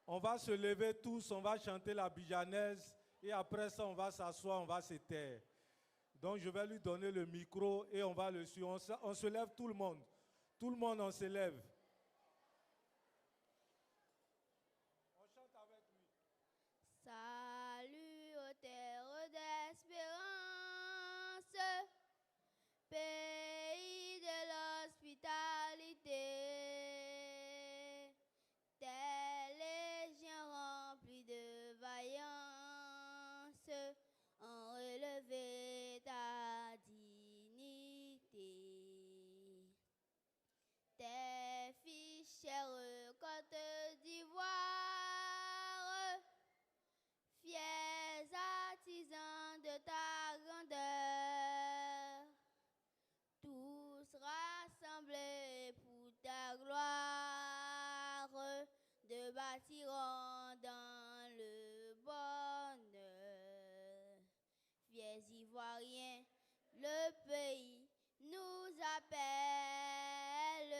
On va se lever tous, on va chanter la bijanaise et après ça, on va s'asseoir, on va se taire. Donc, je vais lui donner le micro et on va le suivre. On se lève tout le monde. Tout le monde, on se lève. On chante avec lui. Salut aux terres d'espérance, pays de l'hospitalité. Tes légions remplies de vaillance ont relevé ta dignité. Tes fichères Côte d'Ivoire, fiers artisans de ta grandeur, tous rassemblés pour ta gloire, de bâtiront dans le bonheur. Fiers Ivoiriens, le pays nous appelle,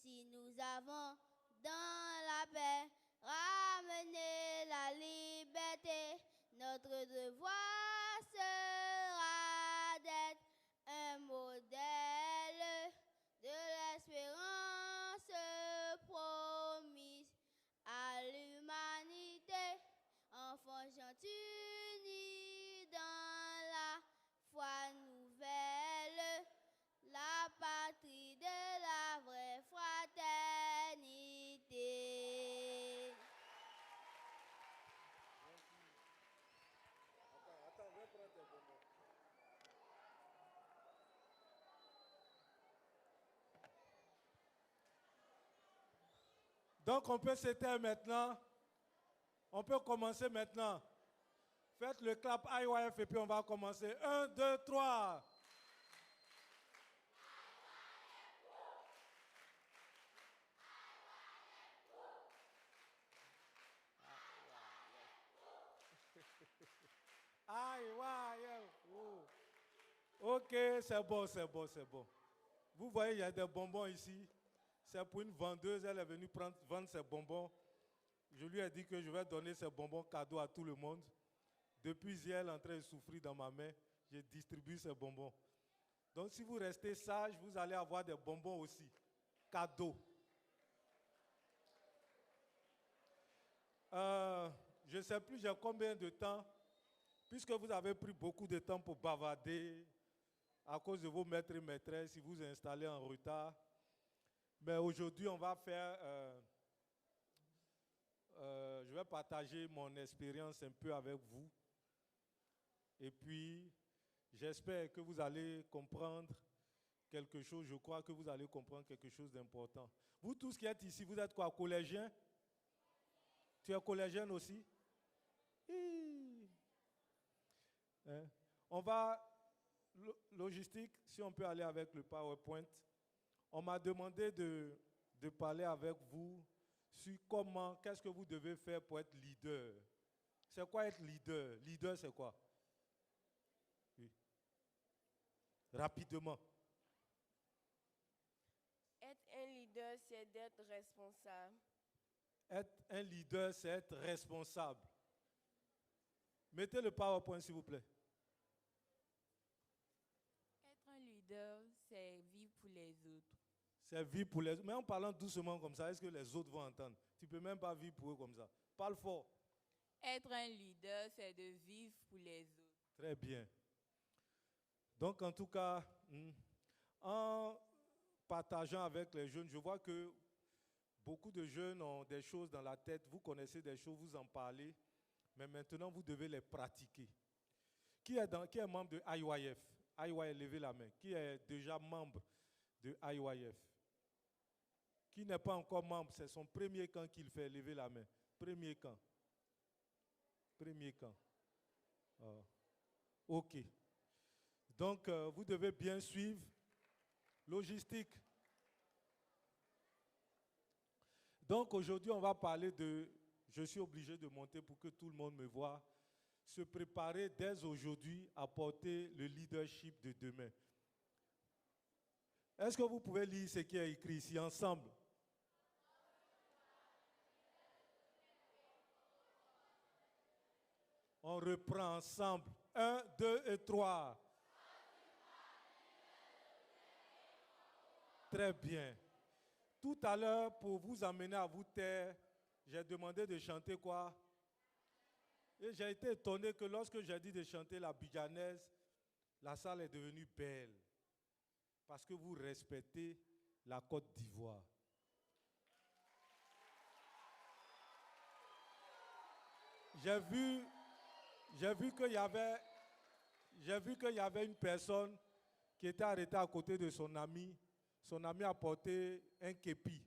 si nous avons dans la paix ramené la liberté, notre devoir sera d'être un modèle de l'espérance promise à l'humanité, enfants unis dans la foi nouvelle, la patrie de la vraie fraternité. Attends, je vais prendre tes bonbons. Donc, on peut s'éteindre maintenant. On peut commencer maintenant. Faites le clap IYF et puis on va commencer. 1, 2, 3. IYF. Ok, c'est bon, c'est bon, c'est bon. Vous voyez, il y a des bonbons ici. C'est pour une vendeuse, elle est venue vendre ses bonbons. Je lui ai dit que je vais donner ces bonbons cadeaux à tout le monde. Depuis hier, elle est en train de souffrir dans ma main. Je distribue ces bonbons. Donc si vous restez sage, vous allez avoir des bonbons aussi. Cadeaux. Je ne sais plus j'ai combien de temps. Puisque vous avez pris beaucoup de temps pour bavarder à cause de vos maîtres et maîtresses, si vous installez en retard. Mais aujourd'hui, on va faire... je vais partager mon expérience un peu avec vous. Et puis, j'espère que vous allez comprendre quelque chose. Je crois que vous allez comprendre quelque chose d'important. Vous tous qui êtes ici, vous êtes quoi, collégiens? Tu es collégienne aussi? Hein? On va... Logistique, si on peut aller avec le PowerPoint. On m'a demandé de parler avec vous sur comment, qu'est-ce que vous devez faire pour être leader. C'est quoi être leader? Leader, c'est quoi? Oui. Rapidement. Être un leader, c'est d'être responsable. Être un leader, c'est être responsable. Mettez le PowerPoint, s'il vous plaît. Être un leader, c'est vivre pour les autres. C'est vivre pour les autres. Mais en parlant doucement comme ça, est-ce que les autres vont entendre? Tu ne peux même pas vivre pour eux comme ça. Parle fort. Être un leader, c'est de vivre pour les autres. Très bien. Donc, en tout cas, en partageant avec les jeunes, je vois que beaucoup de jeunes ont des choses dans la tête. Vous connaissez des choses, vous en parlez. Mais maintenant, vous devez les pratiquer. Qui est membre de IYF? IYF, levez la main. Qui est déjà membre de IYF? Qui n'est pas encore membre? C'est son premier camp qu'il fait. Levez la main. Premier camp. Premier camp. Oh. OK. Donc, vous devez bien suivre. Logistique. Donc, aujourd'hui, on va parler de... Je suis obligé de monter pour que tout le monde me voie. Se préparer dès aujourd'hui à porter le leadership de demain. Est-ce que vous pouvez lire ce qui est écrit ici ensemble? On reprend ensemble. 1, 2 et 3. Très bien. Tout à l'heure, pour vous amener à vous taire, j'ai demandé de chanter quoi? Et j'ai été étonné que lorsque j'ai dit de chanter la bidjanaise, la salle est devenue belle. Parce que vous respectez la Côte d'Ivoire. J'ai vu qu'il y avait une personne qui était arrêtée à côté de son ami. Son ami a porté un képi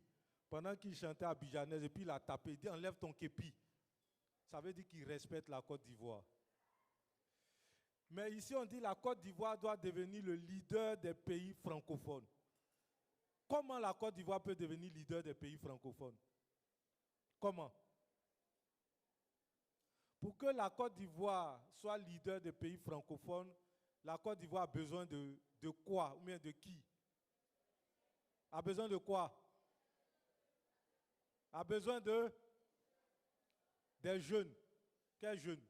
pendant qu'il chantait à bidjanaise et puis il a tapé. Il dit enlève ton képi. Ça veut dire qu'il respecte la Côte d'Ivoire. Mais ici on dit la Côte d'Ivoire doit devenir le leader des pays francophones. Comment la Côte d'Ivoire peut devenir leader des pays francophones? Comment? Pour que la Côte d'Ivoire soit leader des pays francophones, la Côte d'Ivoire a besoin de quoi? Ou bien de qui? A besoin de quoi? A besoin des jeunes. Quels jeunes?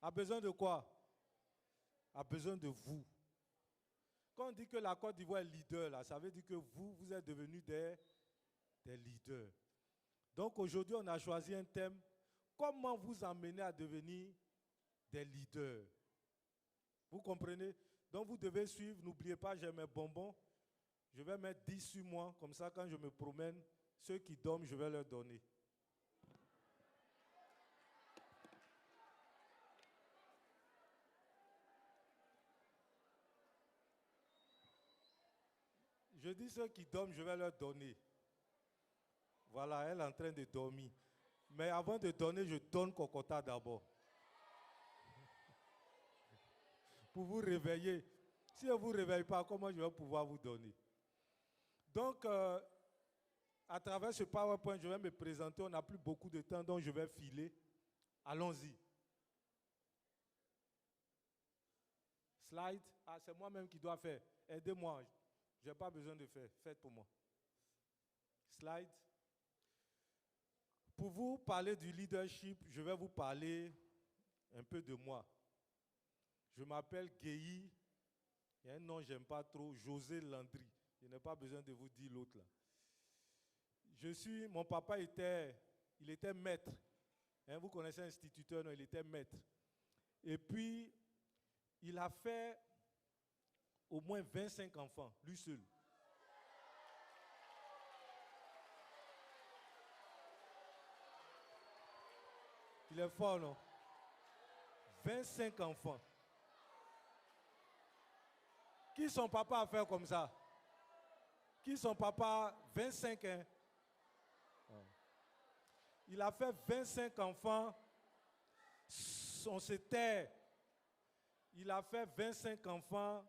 A besoin de quoi? A besoin de vous. Quand on dit que la Côte d'Ivoire est leader, là, ça veut dire que vous êtes devenus des leaders. Donc aujourd'hui, on a choisi un thème. Comment vous amener à devenir des leaders? Vous comprenez? Donc vous devez suivre. N'oubliez pas, j'ai mes bonbons. Je vais mettre 10 sur moi. Comme ça, quand je me promène, ceux qui dorment, je vais leur donner. Je dis ceux qui dorment, je vais leur donner. Voilà, elle est en train de dormir. Mais avant de donner, je donne Kokota d'abord. Pour vous réveiller. Si je ne vous réveille pas, comment je vais pouvoir vous donner? Donc, à travers ce PowerPoint, je vais me présenter. On n'a plus beaucoup de temps, donc je vais filer. Allons-y. Slide. Ah, c'est moi-même qui dois faire. Aidez-moi. Je n'ai pas besoin de faire. Faites pour moi. Slide. Pour vous parler du leadership, je vais vous parler un peu de moi. Je m'appelle Guéhi. Il y a un nom que je n'aime pas trop, José Landry. Je n'ai pas besoin de vous dire l'autre là. Mon papa était maître. Hein, vous connaissez instituteur, non, il était maître. Et puis, il a fait au moins 25 enfants, lui seul. Il est fort, non? 25 enfants. Qui son papa a fait comme ça? Qui son papa? 25 ans. Il a fait 25 enfants. On se tait. Il a fait 25 enfants.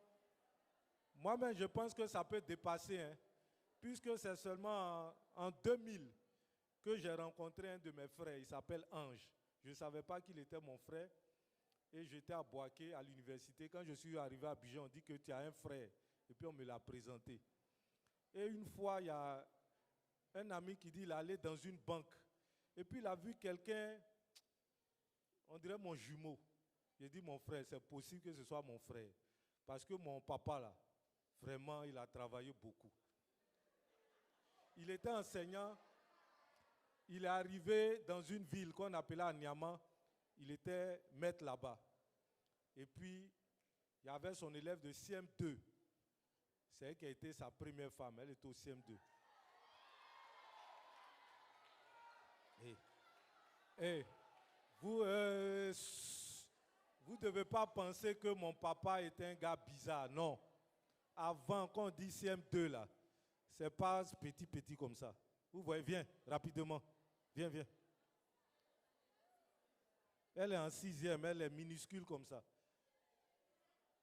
Moi-même, je pense que ça peut dépasser. Hein, puisque c'est seulement en 2000 que j'ai rencontré un de mes frères. Il s'appelle Ange. Je ne savais pas qu'il était mon frère. Et j'étais à Boaké, à l'université. Quand je suis arrivé à Abidjan, on dit que tu as un frère. Et puis on me l'a présenté. Et une fois, il y a un ami qui dit qu'il allait dans une banque. Et puis il a vu quelqu'un, on dirait mon jumeau. Il a dit, mon frère, c'est possible que ce soit mon frère. Parce que mon papa, là, vraiment, il a travaillé beaucoup. Il était enseignant. Il est arrivé dans une ville qu'on appelait Anyama. Il était maître là-bas. Et puis, il y avait son élève de CM2. C'est elle qui a été sa première femme. Elle était au CM2. Et vous ne devez pas penser que mon papa était un gars bizarre. Non. Avant qu'on dit CM2 là, c'est pas petit comme ça. Vous voyez, viens rapidement. Viens. Elle est en 6e, elle est minuscule comme ça.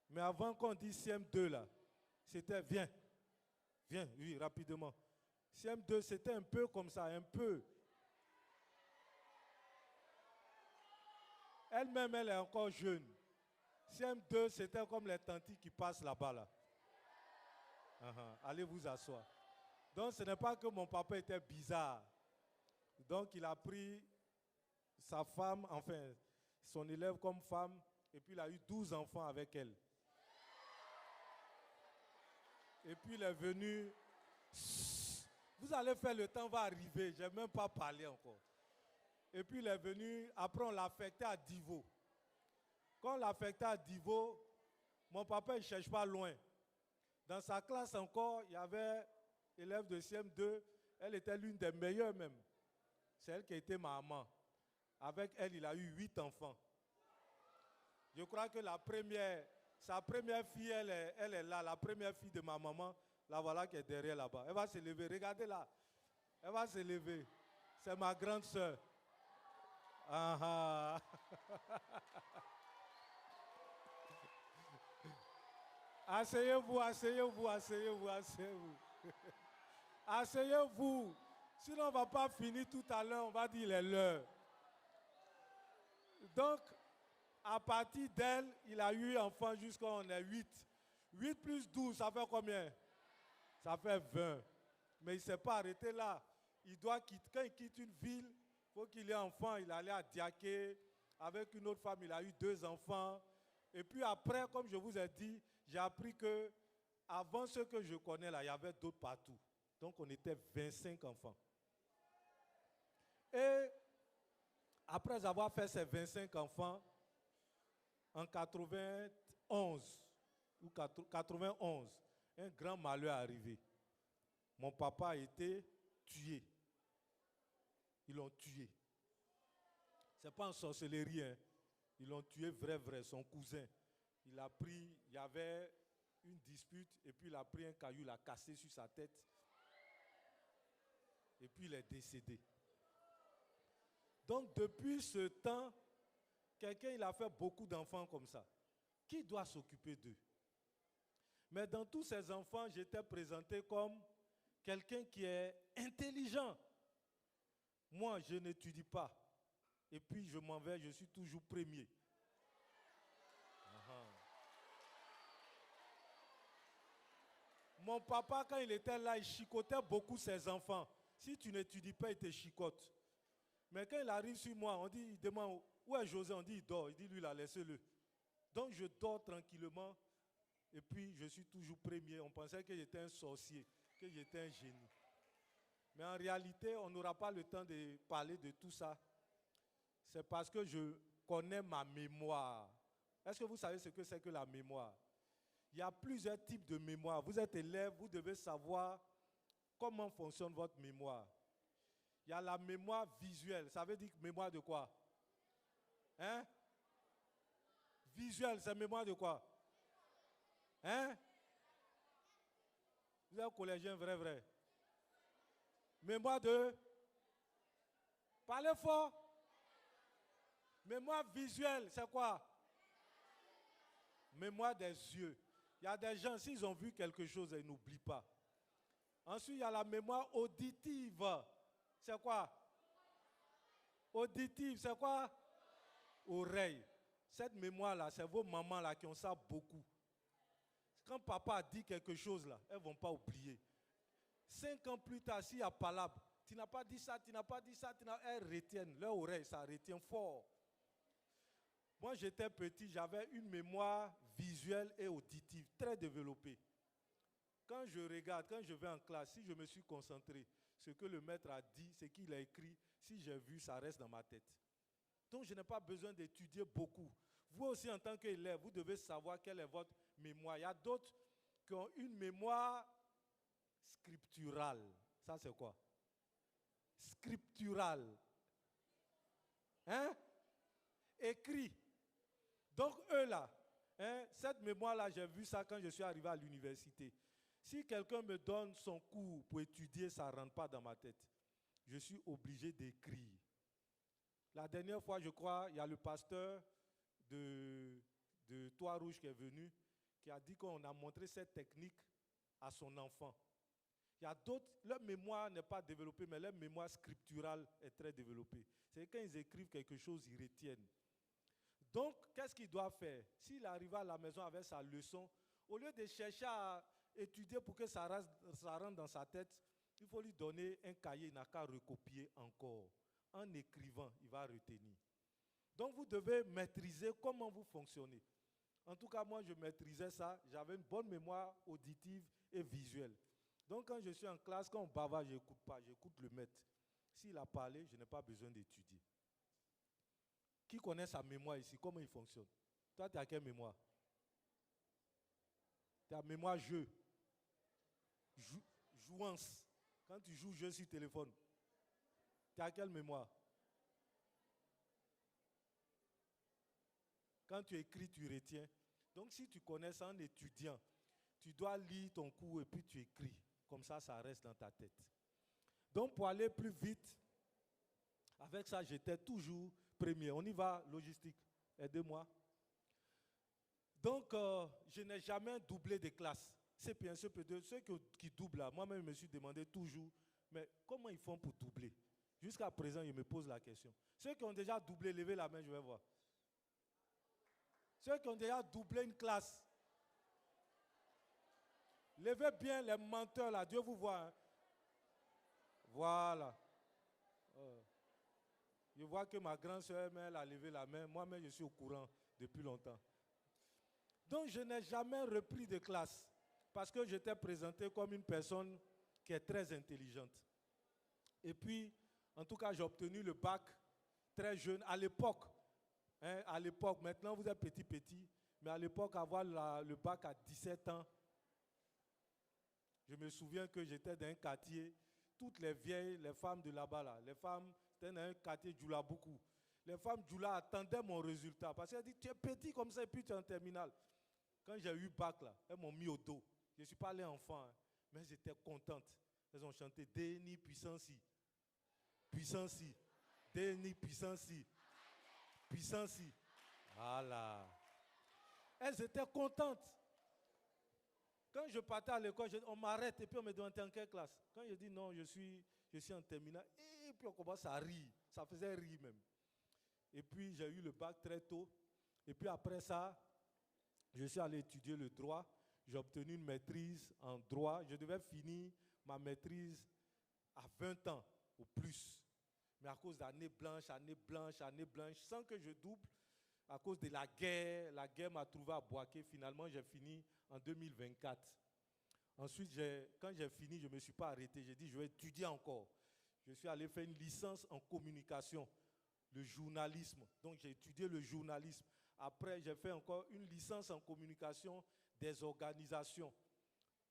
Mais avant qu'on dise CM2 là, c'était viens, oui, rapidement. CM2, c'était un peu comme ça, un peu. Elle-même, elle est encore jeune. CM2, c'était comme les tantis qui passent là-bas là. Allez vous asseoir. Donc ce n'est pas que mon papa était bizarre. Donc il a pris sa femme, enfin, son élève comme femme, et puis il a eu 12 enfants avec elle. Et puis il est venu. Vous allez faire, le temps va arriver, je n'ai même pas parlé encore. Et puis il est venu, après on l'a affecté à Divo. Quand on l'a affecté à Divo, mon papa ne cherche pas loin. Dans sa classe encore, il y avait élève de CM2, elle était l'une des meilleures même. C'est elle qui était ma maman. Avec elle, il a eu 8 enfants. Je crois que sa première fille, elle est là, la première fille de ma maman, la voilà qui est derrière là-bas. Elle va se lever, regardez là. Elle va se lever. C'est ma grande soeur. Ah, ah. Asseyez-vous, asseyez-vous, asseyez-vous, asseyez-vous. Asseyez-vous. Sinon, on ne va pas finir tout à l'heure, on va dire il est l'heure. Donc, à partir d'elle, il a eu enfant jusqu'à on est 8. 8 plus 12, ça fait combien? Ça fait 20. Mais il ne s'est pas arrêté là. Il doit quitter, quand il quitte une ville, il faut qu'il ait enfant. Il allait à Diaké. Avec une autre femme, il a eu 2 enfants. Et puis après, comme je vous ai dit, j'ai appris que avant ce que je connais là, il y avait d'autres partout. Donc on était 25 enfants. Et après avoir fait ces 25 enfants, en 91, un grand malheur est arrivé. Mon papa a été tué. Ils l'ont tué. Ce n'est pas en sorcellerie, hein. Ils l'ont tué vrai, son cousin. Il y avait une dispute, et puis il a pris un caillou, il l'a cassé sur sa tête. Et puis il est décédé. Donc depuis ce temps, quelqu'un il a fait beaucoup d'enfants comme ça. Qui doit s'occuper d'eux? Mais dans tous ces enfants, j'étais présenté comme quelqu'un qui est intelligent. Moi, je n'étudie pas. Et puis je m'en vais, je suis toujours premier. Mon papa, quand il était là, il chicotait beaucoup ses enfants. Si tu n'étudies pas, il te chicote. Mais quand il arrive sur moi, il demande où est José, on dit il dort. Il dit lui là, laissez-le. Donc je dors tranquillement et puis je suis toujours premier. On pensait que j'étais un sorcier, que j'étais un génie. Mais en réalité, on n'aura pas le temps de parler de tout ça. C'est parce que je connais ma mémoire. Est-ce que vous savez ce que c'est que la mémoire? Il y a plusieurs types de mémoire. Vous êtes élève, vous devez savoir comment fonctionne votre mémoire. Il y a la mémoire visuelle. Ça veut dire mémoire de quoi? Hein? Visuel, c'est mémoire de quoi? Hein? Vous êtes collégien, vrai. Mémoire de? Parlez fort. Mémoire visuelle, c'est quoi? Mémoire des yeux. Il y a des gens, s'ils ont vu quelque chose, ils n'oublient pas. Ensuite, il y a la mémoire auditive. C'est quoi? Auditive, c'est quoi? Oreille. Cette mémoire-là, c'est vos mamans là qui ont ça beaucoup. Quand papa a dit quelque chose là, elles ne vont pas oublier. 5 ans plus tard, s'il y a palabre, tu n'as pas dit ça, tu n'as pas dit ça, elles retiennent. Leur oreille, ça retient fort. Moi, j'étais petit, j'avais une mémoire visuelle et auditive très développée. Quand je regarde, quand je vais en classe, si je me suis concentré, ce que le maître a dit, ce qu'il a écrit, si j'ai vu, ça reste dans ma tête. Donc, je n'ai pas besoin d'étudier beaucoup. Vous aussi, en tant qu'élève, vous devez savoir quelle est votre mémoire. Il y a d'autres qui ont une mémoire scripturale. Ça, c'est quoi? Scripturale. Hein? Écrit. Donc, eux là, hein, cette mémoire-là, j'ai vu ça quand je suis arrivé à l'université. Si quelqu'un me donne son cours pour étudier, ça ne rentre pas dans ma tête. Je suis obligé d'écrire. La dernière fois, je crois, il y a le pasteur de Trois-Rouges qui est venu, qui a dit qu'on a montré cette technique à son enfant. Il y a d'autres, leur mémoire n'est pas développée, mais leur mémoire scripturale est très développée. C'est quand ils écrivent quelque chose, ils retiennent. Donc, qu'est-ce qu'il doit faire? S'il arrive à la maison avec sa leçon, au lieu de chercher à étudier pour que ça rentre dans sa tête, il faut lui donner un cahier, il n'a qu'à recopier encore. en écrivant, il va retenir. Donc vous devez maîtriser comment vous fonctionnez. En tout cas, moi, je maîtrisais ça. J'avais une bonne mémoire auditive et visuelle. Donc quand je suis en classe, quand on bavarde, je n'écoute pas, j'écoute le maître. S'il a parlé, je n'ai pas besoin d'étudier. Qui connaît sa mémoire ici? Comment il fonctionne? Toi, tu as quelle mémoire? Tu as mémoire jeu. Jouance. Quand tu joues jeu sur téléphone, tu as quelle mémoire? Quand tu écris, tu retiens. Donc si tu connais ça en étudiant, tu dois lire ton cours et puis tu écris. Comme ça, ça reste dans ta tête. Donc pour aller plus vite, avec ça, j'étais toujours premier. On y va, logistique. Aidez-moi. Donc, je n'ai jamais doublé de classe. CP1, CP2, ceux qui doublent là, moi-même, je me suis demandé toujours, mais comment ils font pour doubler? Jusqu'à présent, je me pose la question. Ceux qui ont déjà doublé, levez la main, je vais voir. Ceux qui ont déjà doublé une classe, levez bien les menteurs là, Dieu vous voit. Hein. Voilà. Je vois que ma grande soeur, elle a levé la main. Moi-même, je suis au courant depuis longtemps. Donc, je n'ai jamais repris de classe parce que j'étais présenté comme une personne qui est très intelligente. Et puis, en tout cas, j'ai obtenu le bac très jeune. À l'époque, maintenant vous êtes petit, mais à l'époque, avoir le bac à 17 ans, je me souviens que j'étais dans un quartier, toutes les vieilles, les femmes de là-bas, là, les femmes, c'était dans un quartier Djoula beaucoup. Les femmes Djoula attendaient mon résultat parce qu'elles disaient, tu es petit comme ça et puis tu es en terminale. Quand j'ai eu bac, là, elles m'ont mis au dos. Je ne suis pas allé enfant, hein, mais j'étais contente. Elles ont chanté Déni puissance, puissance, Déni puissance, puissance. Voilà. Elles étaient contentes. Quand je partais à l'école, on m'arrête et puis on me demande en quelle classe. Quand je dis non, je suis en terminale, et puis on commence à rire. Ça faisait rire même. Et puis j'ai eu le bac très tôt. Et puis après ça, je suis allé étudier le droit. J'ai obtenu une maîtrise en droit. Je devais finir ma maîtrise à 20 ans ou plus. Mais à cause d'années blanches, sans que je double, à cause de la guerre m'a trouvé à Boaké. Finalement, j'ai fini en 2024. Ensuite, quand j'ai fini, je ne me suis pas arrêté. J'ai dit, je vais étudier encore. Je suis allé faire une licence en communication, le journalisme. Donc, j'ai étudié le journalisme. Après, j'ai fait encore une licence en communication des organisations.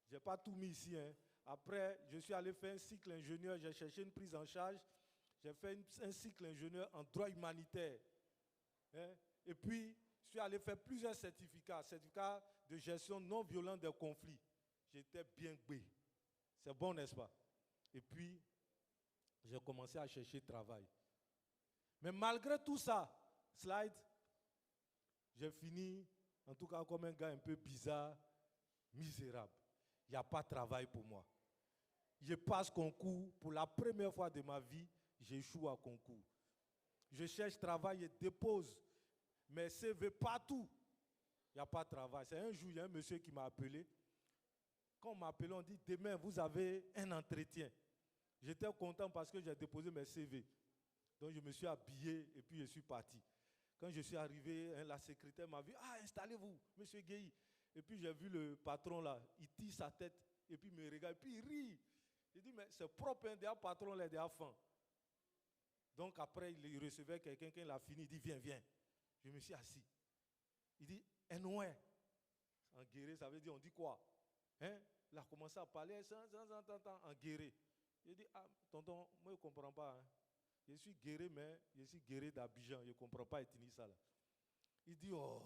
Je n'ai pas tout mis ici. Hein. Après, je suis allé faire un cycle ingénieur. J'ai cherché une prise en charge. J'ai fait un cycle ingénieur en droit humanitaire. Hein. Et puis, je suis allé faire plusieurs certificats de gestion non violente des conflits. J'étais bien gbé. C'est bon, n'est-ce pas? Et puis, j'ai commencé à chercher travail. Mais malgré tout ça, slide, j'ai fini, en tout cas comme un gars un peu bizarre, misérable. Il n'y a pas de travail pour moi. Je passe concours, pour la première fois de ma vie, j'échoue à concours. Je cherche travail et dépose mes CV partout. Il n'y a pas de travail. C'est un jour, il y a un monsieur qui m'a appelé. Quand on m'a appelé, on dit, demain, vous avez un entretien. J'étais content parce que j'ai déposé mes CV. Donc, je me suis habillé et puis je suis parti. Quand je suis arrivé, la secrétaire m'a vu, ah, installez-vous, monsieur Guéhi. Et puis, j'ai vu le patron là, il tire sa tête et puis il me regarde et puis il rit. Il dit, mais c'est propre, un patron là, des enfants. Donc, après, il recevait quelqu'un, quand il a fini, il dit, viens, viens. Je me suis assis. Il dit, Enoué. En guéré, ça veut dire, on dit quoi? Hein? Il a commencé à parler en guéré. Il dit, ah, tonton, moi, je ne comprends pas. Hein. Je suis guéré, mais je suis guéré d'Abidjan. Je ne comprends pas Etini ça là. Il dit, oh.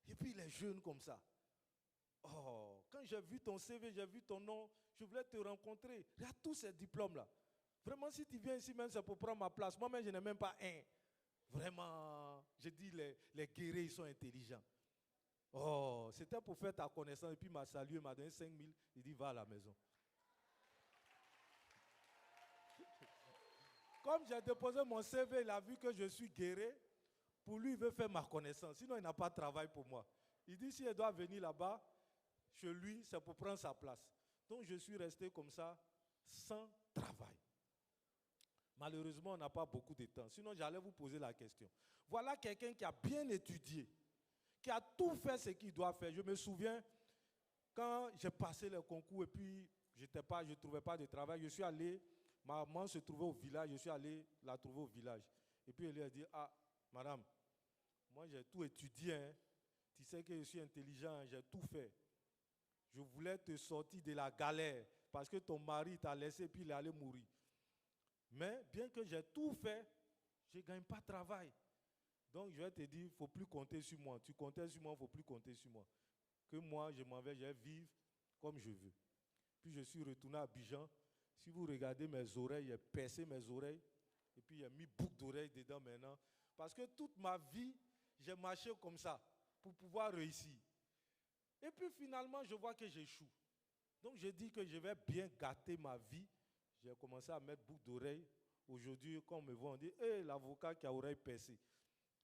Et puis, il est jeune comme ça. Oh, quand j'ai vu ton CV, j'ai vu ton nom, je voulais te rencontrer. Il y a tous ces diplômes-là. Vraiment, si tu viens ici, même, c'est pour prendre ma place. Moi-même, je n'ai même pas un. Vraiment, je dis, les guerriers, ils sont intelligents. Oh, c'était pour faire ta connaissance. Et puis, il m'a salué, il m'a donné 5 000. Il dit, va à la maison. Comme j'ai déposé mon CV, il a vu que je suis guéri. Pour lui, il veut faire ma connaissance. Sinon, il n'a pas de travail pour moi. Il dit, si elle doit venir là-bas, chez lui, c'est pour prendre sa place. Donc, je suis resté comme ça, sans travail. Malheureusement, on n'a pas beaucoup de temps. Sinon, j'allais vous poser la question. Voilà quelqu'un qui a bien étudié, qui a tout fait ce qu'il doit faire. Je me souviens, quand j'ai passé le concours et puis je ne trouvais pas de travail, je suis allé, ma maman se trouvait au village, je suis allé la trouver au village. Et puis elle lui a dit, ah, madame, moi j'ai tout étudié, hein. Tu sais que je suis intelligent, j'ai tout fait. Je voulais te sortir de la galère parce que ton mari t'a laissé et puis il est allé mourir. Mais bien que j'ai tout fait, je ne gagne pas de travail. Donc je vais te dire, il ne faut plus compter sur moi. Tu comptais sur moi, il ne faut plus compter sur moi. Que moi, je m'en vais, je vais vivre comme je veux. Puis je suis retourné à Abidjan. Si vous regardez mes oreilles, j'ai percé mes oreilles. Et puis j'ai mis boucle d'oreilles dedans maintenant. Parce que toute ma vie, j'ai marché comme ça pour pouvoir réussir. Et puis finalement, je vois que j'échoue. Donc je dis que je vais bien gâter ma vie. J'ai commencé à mettre boucle d'oreilles. Aujourd'hui, quand on me voit, on dit, hé, l'avocat qui a oreille percée.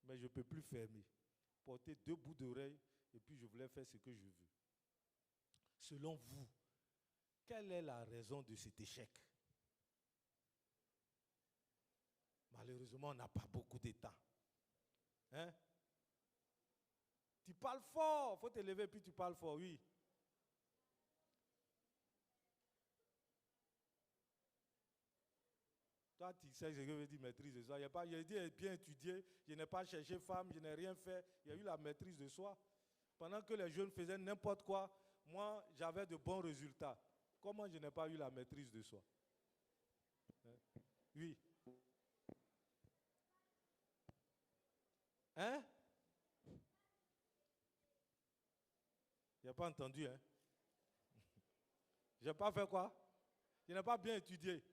Mais je ne peux plus fermer. Porter 2 bouts d'oreilles et puis je voulais faire ce que je veux. Selon vous, quelle est la raison de cet échec? Malheureusement, on n'a pas beaucoup de temps. Hein? Tu parles fort, il faut te lever puis tu parles fort, oui. Toi, tu sais ce que veut dire maîtrise de soi. J'ai dit bien étudié, je n'ai pas cherché femme, je n'ai rien fait. Il y a eu la maîtrise de soi. Pendant que les jeunes faisaient n'importe quoi, moi, j'avais de bons résultats. Comment je n'ai pas eu la maîtrise de soi? Oui. Hein? Je n'ai pas entendu, hein? Je n'ai pas fait quoi? Je n'ai pas bien étudié.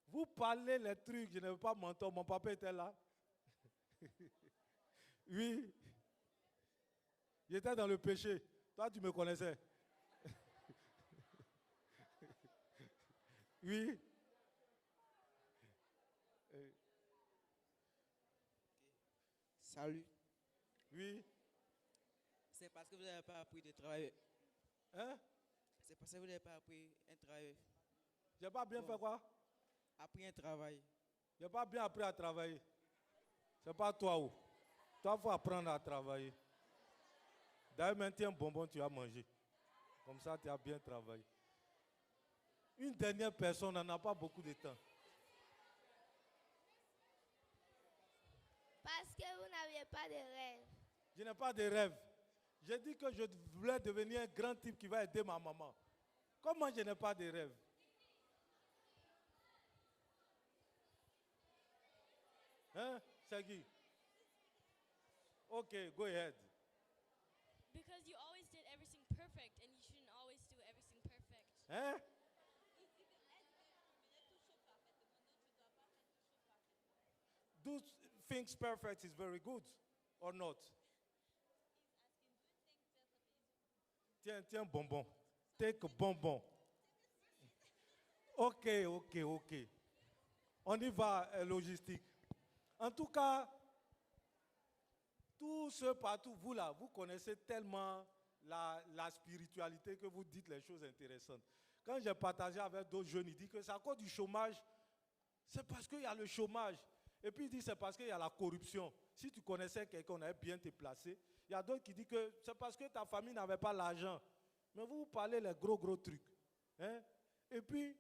Vous parlez les trucs, je n'ai pas mentir, mon papa était là. Oui. J'étais dans le péché. Toi, tu me connaissais. Oui. Salut. Oui. C'est parce que vous n'avez pas appris de travailler. Hein? C'est parce que vous n'avez pas appris un travail. J'ai pas bien fait quoi? Appris un travail. J'ai pas bien appris à travailler. C'est pas toi où? Toi, il faut apprendre à travailler. D'ailleurs, maintenant, un bonbon, tu as mangé. Comme ça, tu as bien travaillé. Une dernière personne, on n'a pas beaucoup de temps. Parce que vous n'aviez pas de rêve. Je n'ai pas de rêve. J'ai dit que je voulais devenir un grand type qui va aider ma maman. Comment je n'ai pas de rêve? Hein, Shaggy? Okay, go ahead. Because you always did everything perfect, and you shouldn't always do everything perfect. Hein? Do things perfect is very good, or not? Tiens, bonbon. Take a bonbon. Ok. On y va, logistique. En tout cas, tous ceux partout, vous là, vous connaissez tellement la spiritualité que vous dites les choses intéressantes. Quand j'ai partagé avec d'autres jeunes, ils disent que c'est à cause du chômage. C'est parce qu'il y a le chômage. Et puis ils disent que c'est parce qu'il y a la corruption. Si tu connaissais quelqu'un, on avait bien te placer. Il y a d'autres qui disent que c'est parce que ta famille n'avait pas l'argent. Mais vous parlez les gros trucs. Hein? Et puis,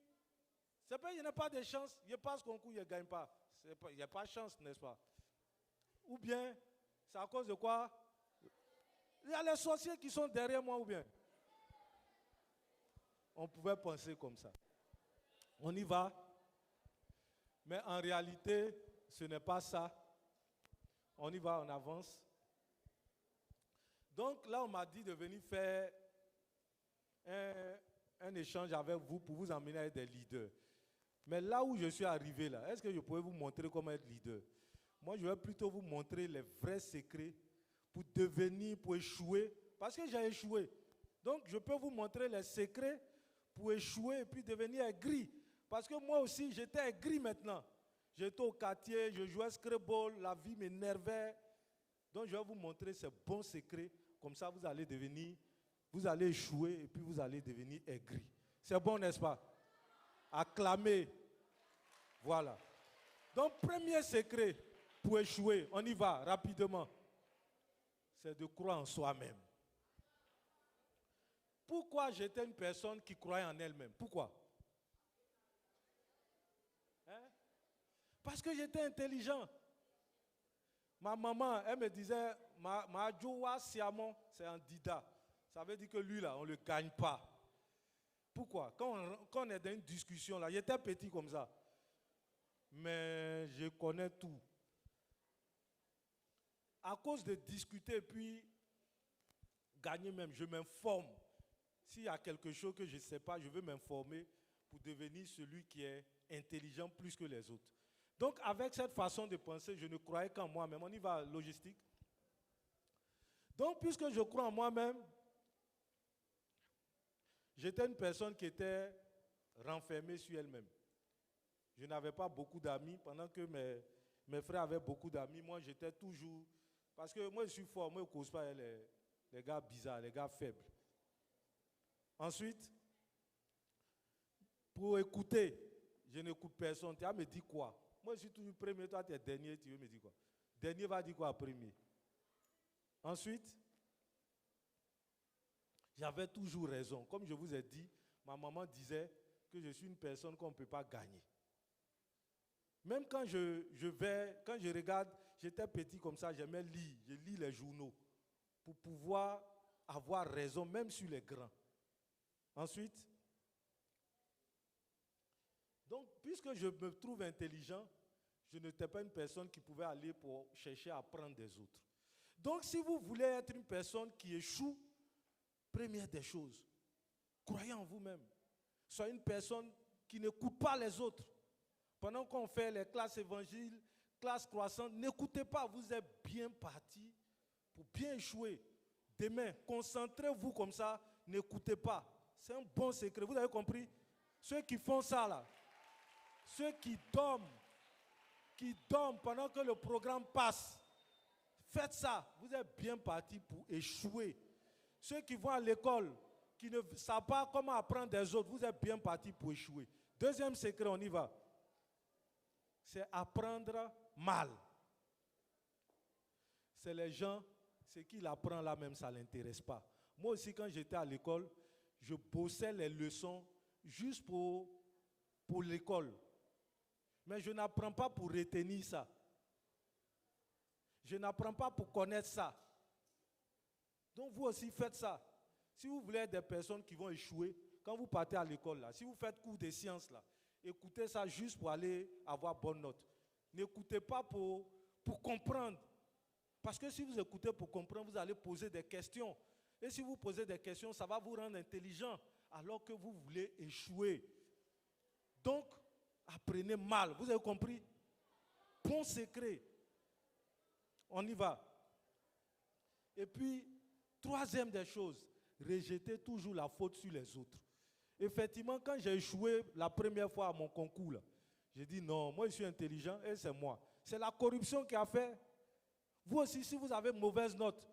c'est pas qu'il n'y a pas de chance. Il passe concours, il ne gagne pas. Il n'y a pas de chance, n'est-ce pas? Ou bien, c'est à cause de quoi? Il y a les sorciers qui sont derrière moi ou bien? On pouvait penser comme ça. On y va. Mais en réalité, ce n'est pas ça. On y va, on avance. Donc là, on m'a dit de venir faire un échange avec vous pour vous emmener à être des leaders. Mais là où je suis arrivé, là, est-ce que je pourrais vous montrer comment être leader? Moi, je vais plutôt vous montrer les vrais secrets pour devenir, pour échouer. Parce que j'ai échoué. Donc, je peux vous montrer les secrets pour échouer et puis devenir aigri. Parce que moi aussi, j'étais aigri maintenant. J'étais au quartier, je jouais Scrabble, la vie m'énervait. Donc, je vais vous montrer ces bons secrets. Comme ça, vous allez devenir, vous allez échouer et puis vous allez devenir aigri. C'est bon, n'est-ce pas? Acclamez. Voilà. Donc, premier secret pour échouer, on y va rapidement, c'est de croire en soi-même. Pourquoi j'étais une personne qui croyait en elle-même? Pourquoi? Hein? Parce que j'étais intelligent. Ma maman, elle me disait, ma jowa siamon, c'est un dida. Ça veut dire que lui, là, on ne le gagne pas. Pourquoi? Quand on est dans une discussion, là, j'étais petit comme ça. Mais je connais tout. À cause de discuter, puis gagner même, je m'informe. S'il y a quelque chose que je ne sais pas, je veux m'informer pour devenir celui qui est intelligent plus que les autres. Donc, avec cette façon de penser, je ne croyais qu'en moi-même. On y va, logistique. Donc, puisque je crois en moi-même, j'étais une personne qui était renfermée sur elle-même. Je n'avais pas beaucoup d'amis. Pendant que mes frères avaient beaucoup d'amis, moi, j'étais toujours... Parce que moi, je suis fort. Moi, je ne cause pas les gars bizarres, les gars faibles. Ensuite, pour écouter, je n'écoute personne. Tu vas me dire quoi? Moi, je suis toujours premier, toi, tu es dernier, tu veux me dire quoi? Dernier va dire quoi premier? Ensuite, j'avais toujours raison. Comme je vous ai dit, ma maman disait que je suis une personne qu'on ne peut pas gagner. Même quand quand je regarde, j'étais petit comme ça, j'aimais lire, je lis les journaux pour pouvoir avoir raison, même sur les grands. Ensuite, donc, puisque je me trouve intelligent, je n'étais pas une personne qui pouvait aller pour chercher à apprendre des autres. Donc, si vous voulez être une personne qui échoue, première des choses, croyez en vous-même. Soyez une personne qui n'écoute pas les autres. Pendant qu'on fait les classes évangiles, classes croissantes, n'écoutez pas, vous êtes bien parti pour bien échouer. Demain, concentrez-vous comme ça, n'écoutez pas. C'est un bon secret, vous avez compris? Ceux qui font ça là, ceux qui dorment pendant que le programme passe, faites ça, vous êtes bien parti pour échouer. Ceux qui vont à l'école, qui ne savent pas comment apprendre des autres, vous êtes bien parti pour échouer. Deuxième secret, on y va. C'est apprendre mal. C'est les gens, ce qu'il apprend là même, ça ne l'intéresse pas. Moi aussi, quand j'étais à l'école, je bossais les leçons juste pour l'école. Mais je n'apprends pas pour retenir ça. Je n'apprends pas pour connaître ça. Donc vous aussi faites ça. Si vous voulez être des personnes qui vont échouer, quand vous partez à l'école, là, si vous faites cours de sciences, là, écoutez ça juste pour aller avoir bonne note. N'écoutez pas pour comprendre. Parce que si vous écoutez pour comprendre, vous allez poser des questions. Et si vous posez des questions, ça va vous rendre intelligent alors que vous voulez échouer. Donc, apprenez mal. Vous avez compris? Bon secret. On y va. Et puis, troisième des choses, rejetez toujours la faute sur les autres. Effectivement, quand j'ai échoué la première fois à mon concours, j'ai dit non, moi je suis intelligent et c'est moi. C'est la corruption qui a fait. Vous aussi, si vous avez mauvaise note,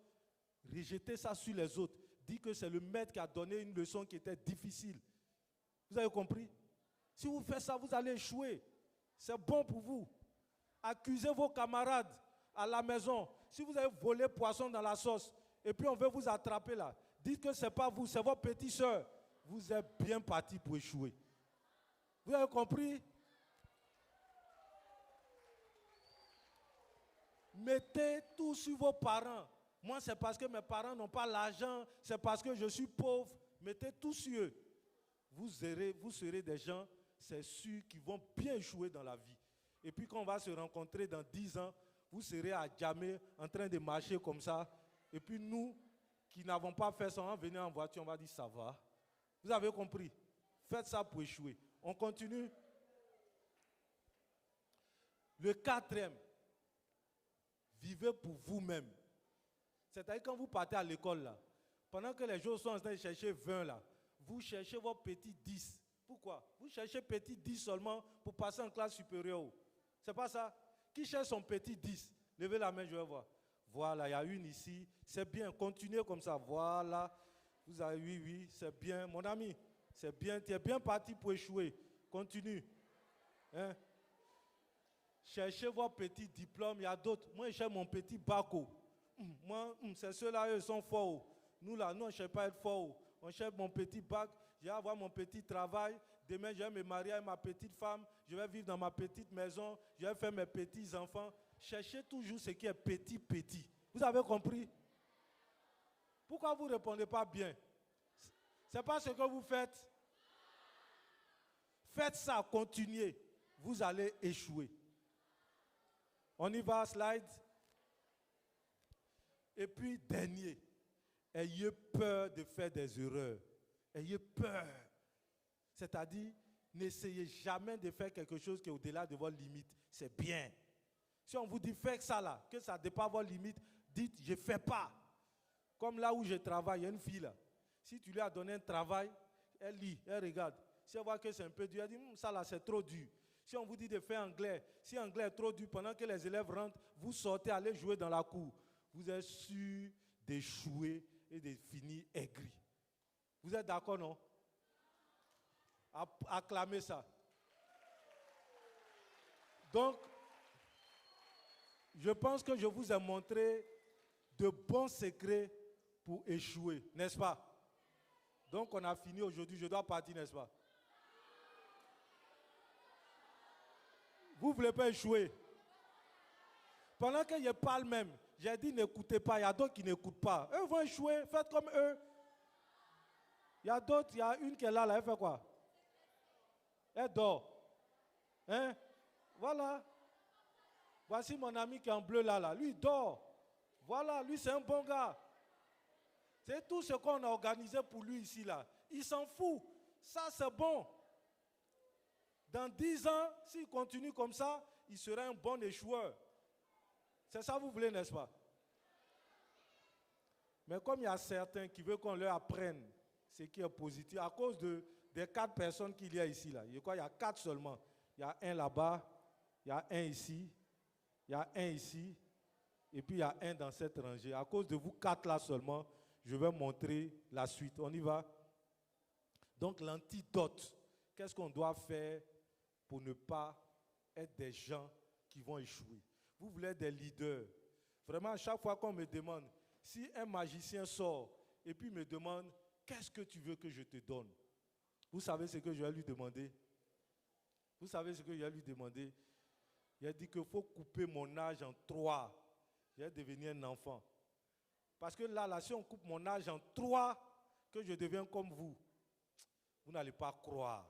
rejetez ça sur les autres. Dites que c'est le maître qui a donné une leçon qui était difficile. Vous avez compris? Si vous faites ça, vous allez échouer. C'est bon pour vous. Accusez vos camarades à la maison. Si vous avez volé poisson dans la sauce et puis on veut vous attraper là, dites que ce n'est pas vous, c'est votre petite soeur. Vous êtes bien parti pour échouer. Vous avez compris? Mettez tout sur vos parents. Moi, c'est parce que mes parents n'ont pas l'argent, c'est parce que je suis pauvre. Mettez tout sur eux. Vous serez des gens, c'est sûr, qui vont bien échouer dans la vie. Et puis quand on va se rencontrer dans 10 ans, vous serez à Djamé en train de marcher comme ça. Et puis nous, qui n'avons pas fait ça, on venait en voiture, on va dire ça va. Vous avez compris? Faites ça pour échouer. On continue. Le quatrième, vivez pour vous-même. C'est-à-dire quand vous partez à l'école, là, pendant que les gens sont en train de chercher 20, là, vous cherchez vos petits 10. Pourquoi? Vous cherchez petit 10 seulement pour passer en classe supérieure. C'est pas ça? Qui cherche son petit 10? Levez la main, je vais voir. Voilà, il y a une ici. C'est bien, continuez comme ça. Voilà. Vous avez, oui, c'est bien. Mon ami, c'est bien. Tu es bien parti pour échouer. Continue. Hein? Cherchez vos petits diplômes, il y a d'autres. Moi, je cherche mon petit bac. Moi, c'est ceux-là, eux sont forts. Nous, là, nous, on ne cherche pas à être forts. On cherche mon petit bac, je vais avoir mon petit travail. Demain, je vais me marier avec ma petite femme. Je vais vivre dans ma petite maison. Je vais faire mes petits-enfants. Cherchez toujours ce qui est petit, petit. Vous avez compris? Pourquoi vous ne répondez pas bien? Ce n'est pas ce que vous faites. Faites ça, continuez. Vous allez échouer. On y va, slide. Et puis, dernier, ayez peur de faire des erreurs. Ayez peur. C'est-à-dire, n'essayez jamais de faire quelque chose qui est au-delà de vos limites. C'est bien. Si on vous dit faites ça là, que ça dépasse vos limites, dites je ne fais pas. Comme là où je travaille, il y a une fille là. Si tu lui as donné un travail, elle lit, elle regarde. Si elle voit que c'est un peu dur, elle dit ça là c'est trop dur. Si on vous dit de faire anglais, si anglais est trop dur, pendant que les élèves rentrent, vous sortez, allez jouer dans la cour. Vous êtes sûr d'échouer et de finir aigri. Vous êtes d'accord, non? Acclamez ça. Donc, je pense que je vous ai montré de bons secrets pour échouer, n'est-ce pas? Donc, on a fini aujourd'hui. Je dois partir, n'est-ce pas? Vous ne voulez pas échouer? Pendant que je parle même, j'ai dit n'écoutez pas. Il y a d'autres qui n'écoutent pas. Eux vont échouer. Faites comme eux. Il y a d'autres. Il y a une qui est là. Elle fait quoi? Elle dort. Hein? Voilà. Voici mon ami qui est en bleu là. Lui, il dort. Voilà, lui, c'est un bon gars. C'est tout ce qu'on a organisé pour lui ici là. Il s'en fout. Ça, c'est bon. Dans 10 ans, s'il continue comme ça, il sera un bon échoueur. C'est ça que vous voulez, n'est-ce pas? Mais comme il y a certains qui veulent qu'on leur apprenne ce qui est positif, à cause des 4 personnes qu'il y a ici, là, je crois qu'il y a 4 seulement. Il y a un là-bas, il y a un ici, il y a un ici, et puis il y a un dans cette rangée. À cause de vous 4 là seulement, je vais montrer la suite. On y va? Donc l'antidote, qu'est-ce qu'on doit faire pour ne pas être des gens qui vont échouer? Vous voulez être des leaders. Vraiment, à chaque fois qu'on me demande, si un magicien sort et puis me demande, qu'est-ce que tu veux que je te donne? Vous savez ce que je vais lui demander? Vous savez ce que je vais lui demander? Il a dit qu'il faut couper mon âge en 3. Je vais devenir un enfant. Parce que là, si on coupe mon âge en 3, que je deviens comme vous, vous n'allez pas croire.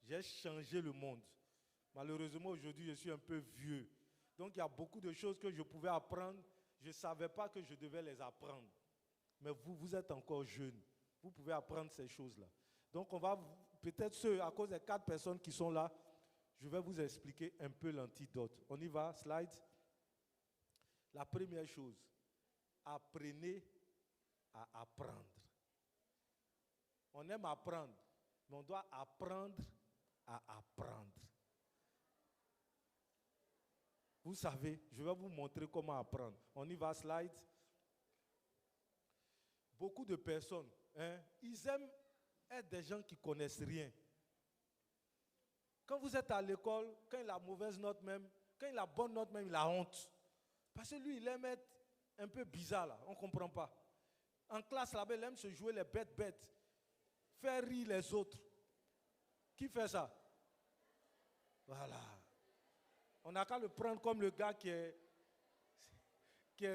J'ai changé le monde. Malheureusement, aujourd'hui, je suis un peu vieux. Donc, il y a beaucoup de choses que je pouvais apprendre. Je ne savais pas que je devais les apprendre. Mais vous, vous êtes encore jeune. Vous pouvez apprendre ces choses-là. Donc, on va, peut-être à cause des 4 personnes qui sont là, je vais vous expliquer un peu l'antidote. On y va, slide. La première chose, apprenez à apprendre. On aime apprendre, mais on doit apprendre à apprendre. Vous savez, je vais vous montrer comment apprendre. On y va, slide. Beaucoup de personnes, ils aiment être des gens qui ne connaissent rien. Quand vous êtes à l'école, quand il a mauvaise note même, quand il a bonne note même, il a honte. Parce que lui, il aime être un peu bizarre là, on ne comprend pas. En classe là-bas, il aime se jouer les bêtes, faire rire les autres. Qui fait ça? Voilà. On n'a qu'à le prendre comme le gars qui est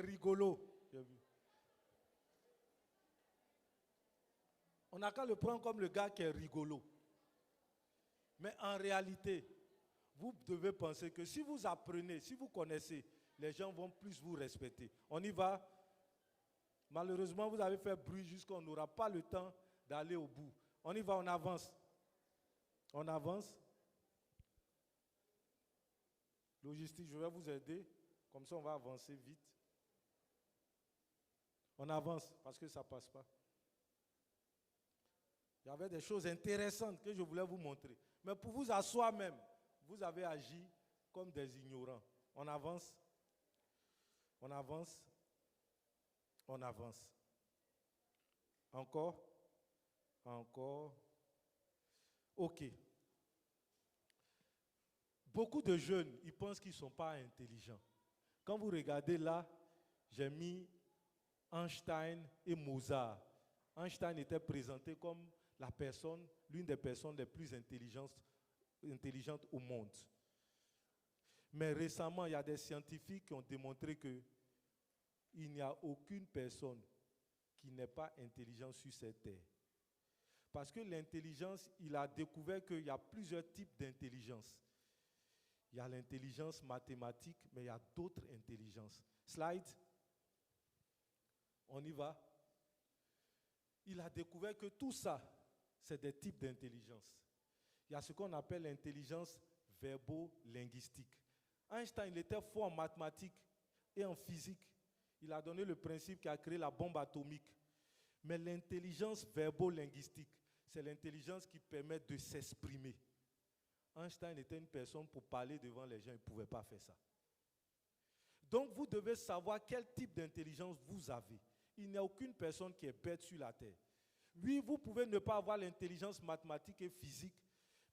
rigolo. On n'a qu'à le prendre comme le gars qui est rigolo. Mais en réalité, vous devez penser que si vous apprenez, si vous connaissez, les gens vont plus vous respecter. On y va. Malheureusement, vous avez fait bruit jusqu'on n'aura pas le temps d'aller au bout. On y va, on avance. On avance. Logistique, je vais vous aider. Comme ça, on va avancer vite. On avance parce que ça ne passe pas. Il y avait des choses intéressantes que je voulais vous montrer. Mais pour vous asseoir même, vous avez agi comme des ignorants. On avance. On avance. On avance. Encore. Encore. OK. Beaucoup de jeunes, ils pensent qu'ils ne sont pas intelligents. Quand vous regardez là, j'ai mis Einstein et Mozart. Einstein était présenté comme l'une des personnes les plus intelligentes au monde. Mais récemment, il y a des scientifiques qui ont démontré qu'il n'y a aucune personne qui n'est pas intelligente sur cette terre. Parce que l'intelligence, il a découvert qu'il y a plusieurs types d'intelligence. Il y a l'intelligence mathématique, mais il y a d'autres intelligences. Slide. On y va. Il a découvert que tout ça, c'est des types d'intelligence. Il y a ce qu'on appelle l'intelligence verbo-linguistique. Einstein, il était fort en mathématiques et en physique. Il a donné le principe qui a créé la bombe atomique. Mais l'intelligence verbo-linguistique, c'est l'intelligence qui permet de s'exprimer. Einstein était une personne pour parler devant les gens, il ne pouvait pas faire ça. Donc vous devez savoir quel type d'intelligence vous avez. Il n'y a aucune personne qui est bête sur la terre. Oui, vous pouvez ne pas avoir l'intelligence mathématique et physique,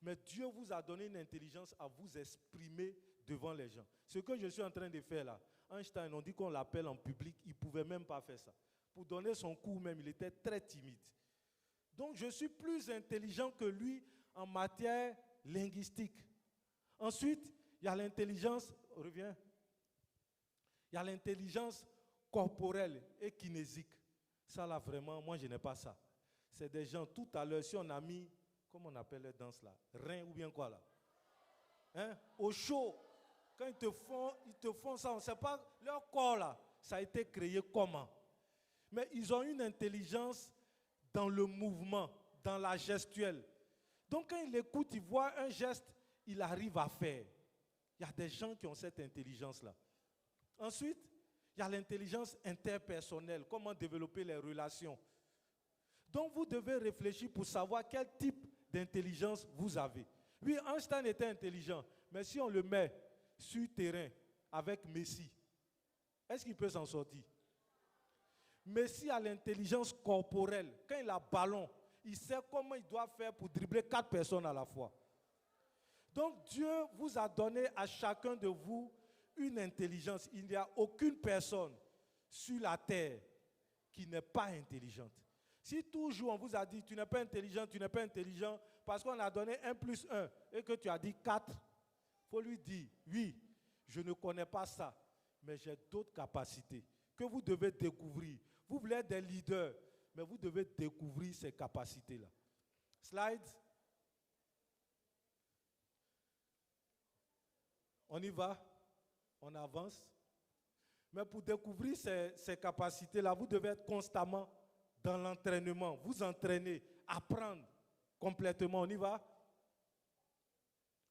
mais Dieu vous a donné une intelligence à vous exprimer devant les gens. Ce que je suis en train de faire là, Einstein, on dit qu'on l'appelle en public, il ne pouvait même pas faire ça. Pour donner son cours même, il était très timide. Donc je suis plus intelligent que lui en matière linguistique. Ensuite, il y a l'intelligence, reviens, il y a l'intelligence corporelle et kinésique. Ça là vraiment, moi je n'ai pas ça. C'est des gens, tout à l'heure, si on a mis, comment on appelle les danses là, rein ou bien quoi là, hein? Au chaud, quand ils te font ça, on ne sait pas, leur corps là, ça a été créé comment. Mais ils ont une intelligence dans le mouvement, dans la gestuelle. Donc quand il écoute, il voit un geste, il arrive à faire. Il y a des gens qui ont cette intelligence-là. Ensuite, il y a l'intelligence interpersonnelle, comment développer les relations. Donc vous devez réfléchir pour savoir quel type d'intelligence vous avez. Oui, Einstein était intelligent, mais si on le met sur terrain avec Messi, est-ce qu'il peut s'en sortir? Messi a l'intelligence corporelle. Quand il a ballon, il sait comment il doit faire pour dribbler 4 personnes à la fois. Donc Dieu vous a donné à chacun de vous une intelligence. Il n'y a aucune personne sur la terre qui n'est pas intelligente. Si toujours on vous a dit tu n'es pas intelligent parce qu'on a donné 1 plus 1 et que tu as dit 4, il faut lui dire oui, je ne connais pas ça, mais j'ai d'autres capacités que vous devez découvrir. Vous voulez être des leaders, mais vous devez découvrir ces capacités-là. Slide. On y va, on avance. Mais pour découvrir ces capacités-là, vous devez être constamment dans l'entraînement. Vous entraîner, apprendre complètement. On y va?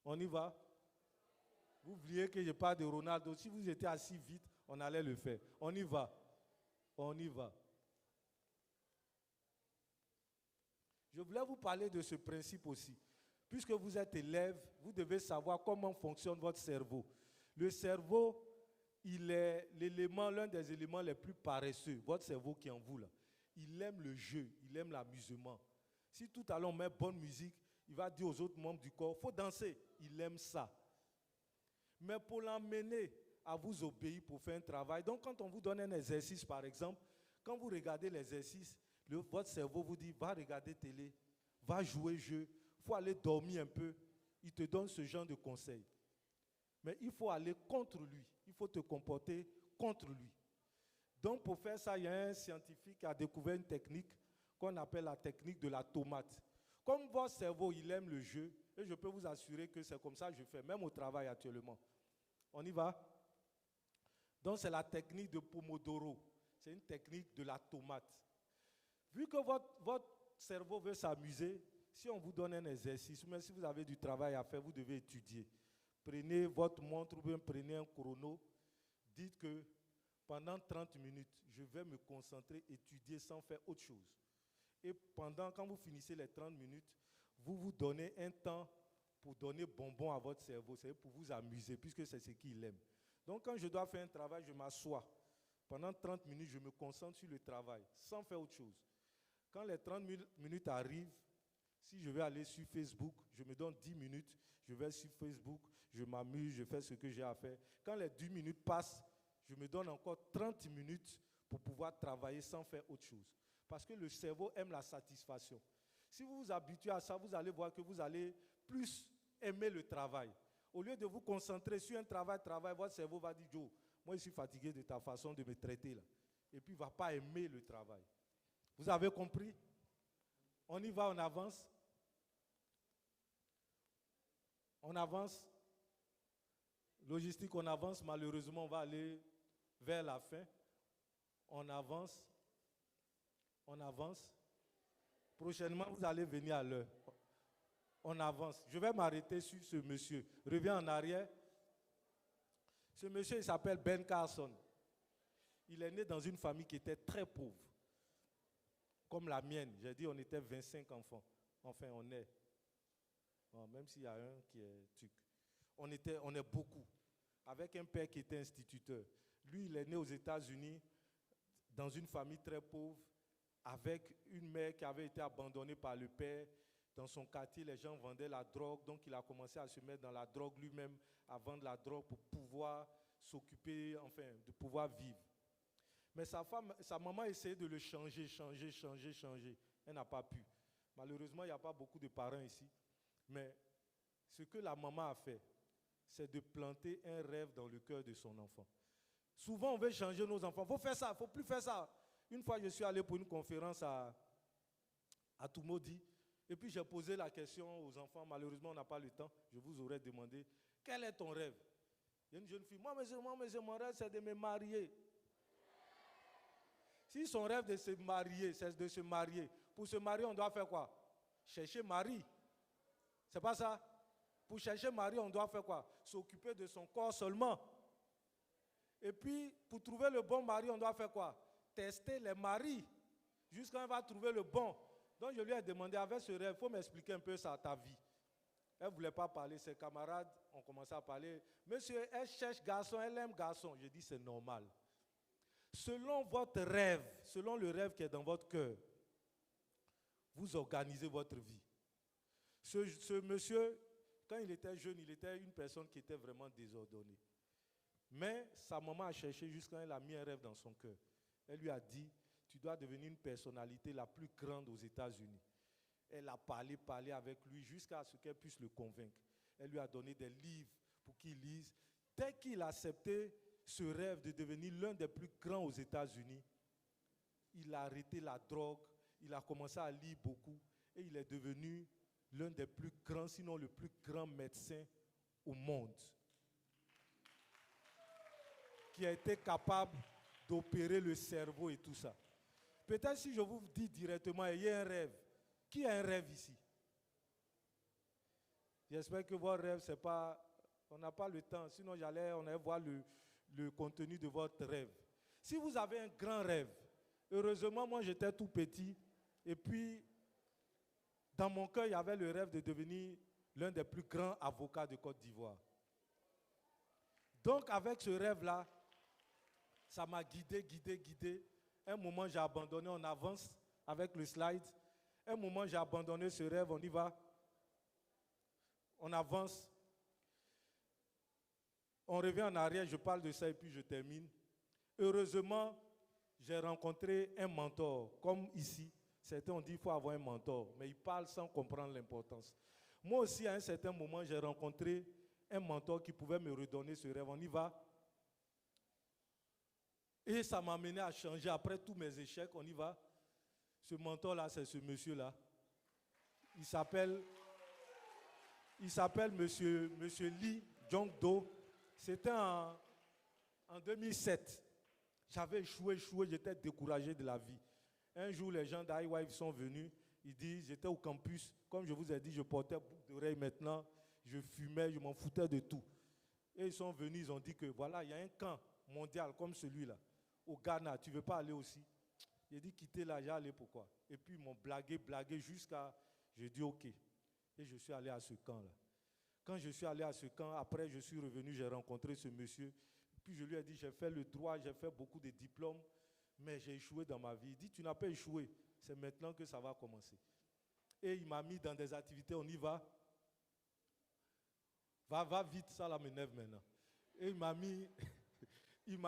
On y va? Vous oubliez que je parle de Ronaldo. Si vous étiez assis vite, on allait le faire. On y va. On y va. Je voulais vous parler de ce principe aussi. Puisque vous êtes élève, vous devez savoir comment fonctionne votre cerveau. Le cerveau, il est l'un des éléments les plus paresseux. Votre cerveau qui est en vous là. Il aime le jeu, il aime l'amusement. Si tout à l'heure on met bonne musique, il va dire aux autres membres du corps, il faut danser. Il aime ça. Mais pour l'emmener à vous obéir pour faire un travail, donc quand on vous donne un exercice par exemple, quand vous regardez l'exercice, votre cerveau vous dit, va regarder télé, va jouer jeu, il faut aller dormir un peu. Il te donne ce genre de conseils. Mais il faut aller contre lui, il faut te comporter contre lui. Donc pour faire ça, il y a un scientifique qui a découvert une technique qu'on appelle la technique de la tomate. Comme votre cerveau, il aime le jeu, et je peux vous assurer que c'est comme ça que je fais, même au travail actuellement. On y va? Donc c'est la technique de Pomodoro. C'est une technique de la tomate. Vu que votre cerveau veut s'amuser, si on vous donne un exercice, ou même si vous avez du travail à faire, vous devez étudier. Prenez votre montre ou bien prenez un chrono. Dites que pendant 30 minutes, je vais me concentrer, étudier sans faire autre chose. Et quand vous finissez les 30 minutes, vous vous donnez un temps pour donner bonbon à votre cerveau. C'est pour vous amuser, puisque c'est ce qu'il aime. Donc quand je dois faire un travail, je m'assois. Pendant 30 minutes, je me concentre sur le travail, sans faire autre chose. Quand les 30 minutes arrivent, Si je vais aller sur Facebook, je me donne 10 minutes, je vais sur Facebook, je m'amuse, je fais ce que j'ai à faire. Quand les 10 minutes passent, je me donne encore 30 minutes pour pouvoir travailler sans faire autre chose. Parce que le cerveau aime la satisfaction. Si vous vous habituez à ça, vous allez voir que vous allez plus aimer le travail. Au lieu de vous concentrer sur un travail, votre cerveau va dire, Joe, moi je suis fatigué de ta façon de me traiter là. Et puis il ne va pas aimer le travail. Vous avez compris? On y va, on avance. On avance. Logistique, on avance. Malheureusement, on va aller vers la fin. On avance. On avance. Prochainement, vous allez venir à l'heure. On avance. Je vais m'arrêter sur ce monsieur. Reviens en arrière. Ce monsieur, il s'appelle Ben Carson. Il est né dans une famille qui était très pauvre. Comme la mienne. J'ai dit, on était 25 enfants. Enfin, on est. Bon, même s'il y a un qui est tuc. On est beaucoup. Avec un père qui était instituteur. Lui, il est né aux États-Unis, dans une famille très pauvre, avec une mère qui avait été abandonnée par le père. Dans son quartier, les gens vendaient la drogue, donc il a commencé à se mettre dans la drogue lui-même, à vendre la drogue pour pouvoir s'occuper, enfin, de pouvoir vivre. Mais sa maman essayait de le changer. Elle n'a pas pu. Malheureusement, il n'y a pas beaucoup de parents ici. Mais ce que la maman a fait, c'est de planter un rêve dans le cœur de son enfant. Souvent, on veut changer nos enfants. Il faut faire ça, il ne faut plus faire ça. Une fois, je suis allé pour une conférence à Tumodi. Et puis, j'ai posé la question aux enfants. Malheureusement, on n'a pas le temps. Je vous aurais demandé, quel est ton rêve? Il y a une jeune fille, moi, mon rêve, c'est de me marier. Si son rêve de se marier, c'est de se marier. Pour se marier, on doit faire quoi? Chercher mari. C'est pas ça? Pour chercher mari, on doit faire quoi? S'occuper de son corps seulement. Et puis, pour trouver le bon mari, on doit faire quoi? Tester les maris. Jusqu'à quand on va trouver le bon. Donc, je lui ai demandé, avec ce rêve, il faut m'expliquer un peu ça, ta vie. Elle ne voulait pas parler. Ses camarades ont commencé à parler. Monsieur, elle cherche garçon, elle aime garçon. Je dis, c'est normal. Selon votre rêve, selon le rêve qui est dans votre cœur, vous organisez votre vie. Ce monsieur, quand il était jeune, il était une personne qui était vraiment désordonnée. Mais sa maman a cherché jusqu'à elle a mis un rêve dans son cœur. Elle lui a dit, tu dois devenir une personnalité la plus grande aux États-Unis. Elle a parlé avec lui jusqu'à ce qu'elle puisse le convaincre. Elle lui a donné des livres pour qu'il lise. Dès qu'il a accepté ce rêve de devenir l'un des plus grands aux États-Unis, il a arrêté la drogue, il a commencé à lire beaucoup et il est devenu l'un des plus grands, sinon le plus grand médecin au monde, qui a été capable d'opérer le cerveau et tout ça. Peut-être si je vous dis directement, ayez un rêve. Qui a un rêve ici? J'espère que votre rêve, c'est pas... On n'a pas le temps, sinon on allait voir le contenu de votre rêve. Si vous avez un grand rêve, heureusement, moi j'étais tout petit, et puis dans mon cœur, il y avait le rêve de devenir l'un des plus grands avocats de Côte d'Ivoire. Donc avec ce rêve-là, ça m'a guidé. Un moment, j'ai abandonné, on avance avec le slide. Un moment, j'ai abandonné ce rêve, on y va. On avance. On revient en arrière, je parle de ça et puis je termine. Heureusement, j'ai rencontré un mentor, comme ici. Certains ont dit qu'il faut avoir un mentor, mais ils parlent sans comprendre l'importance. Moi aussi, à un certain moment, j'ai rencontré un mentor qui pouvait me redonner ce rêve. On y va. Et ça m'a amené à changer après tous mes échecs. On y va. Ce mentor-là, c'est ce monsieur-là. Il s'appelle monsieur Lee Jong-do. C'était en 2007. J'avais échoué, j'étais découragé de la vie. Un jour, les gens d'iWife sont venus. Ils disent, j'étais au campus. Comme je vous ai dit, je portais boucle d'oreille maintenant. Je fumais, je m'en foutais de tout. Et ils sont venus, ils ont dit que voilà, il y a un camp mondial comme celui-là, au Ghana. Tu ne veux pas aller aussi? J'ai dit, quittez là, j'ai allé pourquoi? Et puis ils m'ont blagué jusqu'à... J'ai dit, ok. Et je suis allé à ce camp-là. Quand je suis allé à ce camp, après je suis revenu, j'ai rencontré ce monsieur. Puis je lui ai dit, j'ai fait le droit, j'ai fait beaucoup de diplômes, mais j'ai échoué dans ma vie. Il dit, tu n'as pas échoué, c'est maintenant que ça va commencer. Et il m'a mis dans des activités, on y va. Va vite, ça là m'énerve maintenant. Et il m'a mis, il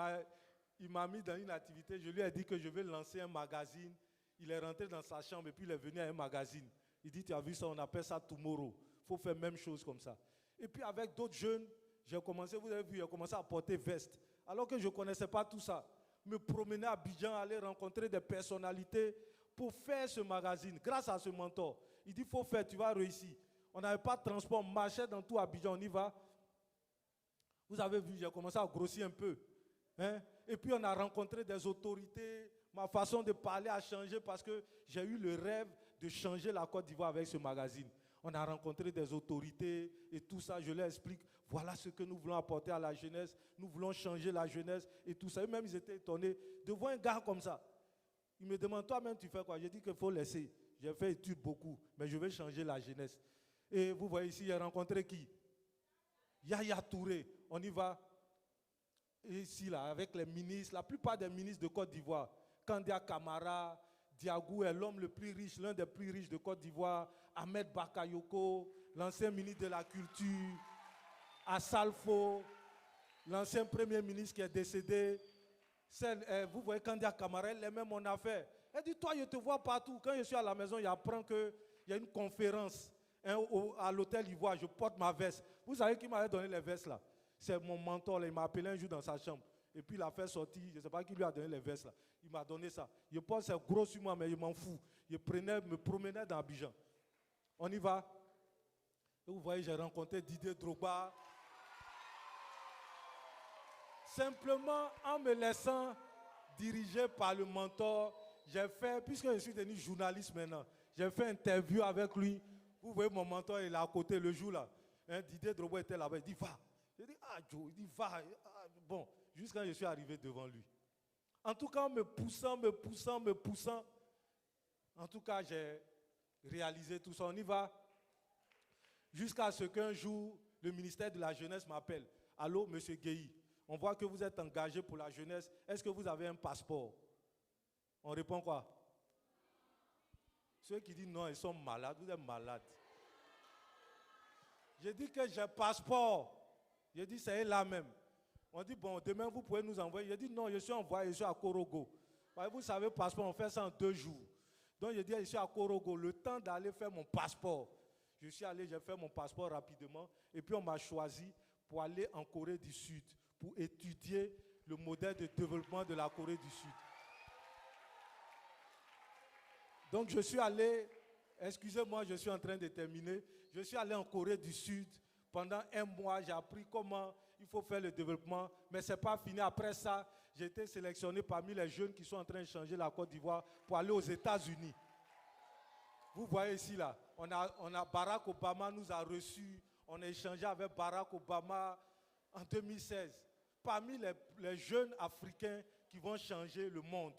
m'a mis dans une activité, je lui ai dit que je vais lancer un magazine. Il est rentré dans sa chambre et puis il est venu à un magazine. Il dit, tu as vu ça, on appelle ça Tomorrow. Il faut faire même chose comme ça. Et puis avec d'autres jeunes, j'ai commencé, vous avez vu, j'ai commencé à porter veste. Alors que je ne connaissais pas tout ça. Me promener à Abidjan, aller rencontrer des personnalités pour faire ce magazine. Grâce à ce mentor, il dit, il faut faire, tu vas réussir. On n'avait pas de transport, on marchait dans tout Abidjan, on y va. Vous avez vu, j'ai commencé à grossir un peu. Hein? Et puis on a rencontré des autorités. Ma façon de parler a changé parce que j'ai eu le rêve de changer la Côte d'Ivoire avec ce magazine. On a rencontré des autorités et tout ça, je leur explique, voilà ce que nous voulons apporter à la jeunesse, nous voulons changer la jeunesse et tout ça. Eux-mêmes, ils étaient étonnés de voir un gars comme ça. Ils me demandent, toi-même, tu fais quoi? J'ai dit qu'il faut laisser. J'ai fait études beaucoup, mais je vais changer la jeunesse. Et vous voyez ici, j'ai rencontré qui? Yaya Touré, on y va. Et ici, là, avec les ministres, la plupart des ministres de Côte d'Ivoire, Kandia Camara, Diagou est l'homme le plus riche, l'un des plus riches de Côte d'Ivoire, Ahmed Bakayoko, l'ancien ministre de la Culture, Assalfo, l'ancien premier ministre qui est décédé. Vous voyez Kandia Camara, les mêmes on a fait. Elle dit, toi, je te vois partout. Quand je suis à la maison, il apprend qu'il y a une conférence à l'hôtel Ivoire, je porte ma veste. Vous savez qui m'avait donné les vestes là? C'est mon mentor, là. Il m'a appelé un jour dans sa chambre. Et puis il a fait sortir, je ne sais pas qui lui a donné les vestes là. Il m'a donné ça. Je pense que c'est gros sur moi, mais je m'en fous. Je me promenais dans Abidjan. On y va. Et vous voyez, j'ai rencontré Didier Drogba. Simplement en me laissant diriger par le mentor, j'ai fait, puisque je suis devenu journaliste maintenant, j'ai fait une interview avec lui. Vous voyez, mon mentor, il est à côté le jour là. Hein, Didier Drogba était là-bas, il dit va. J'ai dit, ah Joe, il dit va. Ah, bon, jusqu'à je suis arrivé devant lui. En tout cas, me poussant. En tout cas, j'ai réalisé tout ça. On y va. Jusqu'à ce qu'un jour, le ministère de la Jeunesse m'appelle. Allô, monsieur Guéhi, on voit que vous êtes engagé pour la jeunesse. Est-ce que vous avez un passeport? On répond quoi? Ceux qui disent non, ils sont malades. Vous êtes malades. J'ai dit que j'ai un passeport. J'ai dit, c'est là même. On dit, bon, demain, vous pouvez nous envoyer. J'ai dit, non, je suis envoyé, je suis à Korogo. Vous savez, passeport, on fait ça en 2 jours. Donc, j'ai dit, je suis à Korogo. Le temps d'aller faire mon passeport. Je suis allé, j'ai fait mon passeport rapidement. Et puis, on m'a choisi pour aller en Corée du Sud, pour étudier le modèle de développement de la Corée du Sud. Donc, je suis allé, excusez-moi, je suis en train de terminer. Je suis allé en Corée du Sud. Pendant 1 mois, j'ai appris comment il faut faire le développement. Mais ce n'est pas fini. Après ça, j'ai été sélectionné parmi les jeunes qui sont en train de changer la Côte d'Ivoire pour aller aux États-Unis. Vous voyez ici, là, on a Barack Obama nous a reçus. On a échangé avec Barack Obama en 2016. Parmi les jeunes Africains qui vont changer le monde.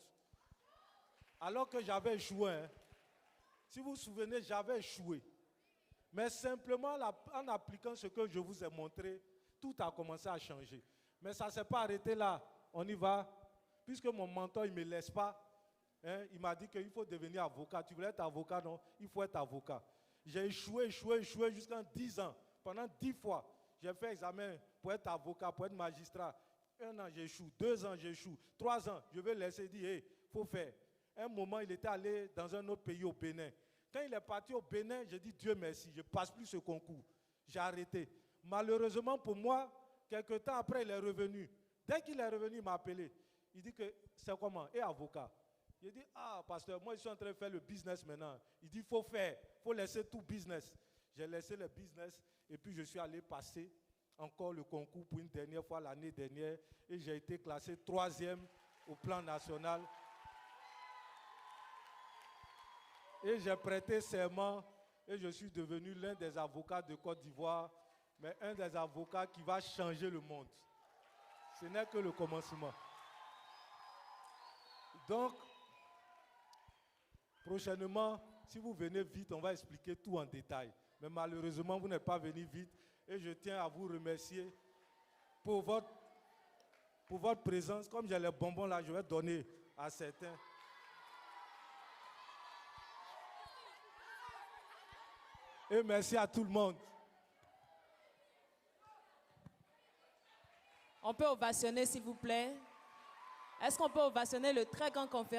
Alors que j'avais échoué. Hein. Si vous vous souvenez, j'avais échoué. Mais simplement, en appliquant ce que je vous ai montré, tout a commencé à changer. Mais ça ne s'est pas arrêté là. On y va. Puisque mon mentor, il ne me laisse pas. Hein, il m'a dit qu'il faut devenir avocat. Tu voulais être avocat, non? Il faut être avocat. J'ai échoué jusqu'en 10 ans. Pendant 10 fois, j'ai fait examen pour être avocat, pour être magistrat. 1 an, j'échoue. 2 ans, j'échoue. 3 ans, je vais laisser dire, il faut faire. Un moment, il était allé dans un autre pays, au Bénin. Quand il est parti au Bénin, j'ai dit Dieu merci, je ne passe plus ce concours. J'ai arrêté. Malheureusement pour moi, quelques temps après, il est revenu. Dès qu'il est revenu, il m'a appelé. Il dit que c'est comment? Et avocat. J'ai dit, ah, pasteur, moi je suis en train de faire le business maintenant. Il dit, il faut faire, il faut laisser tout business. J'ai laissé le business et puis je suis allé passer encore le concours pour une dernière fois l'année dernière et j'ai été classé 3e au plan national. Et j'ai prêté serment et je suis devenu l'un des avocats de Côte d'Ivoire, mais un des avocats qui va changer le monde. Ce n'est que le commencement. Donc, prochainement, si vous venez vite, on va expliquer tout en détail. Mais malheureusement, vous n'êtes pas venu vite et je tiens à vous remercier pour votre présence. Comme j'ai les bonbons là, je vais donner à certains. Et merci à tout le monde. On peut ovationner, s'il vous plaît. Est-ce qu'on peut ovationner le très grand conférencier?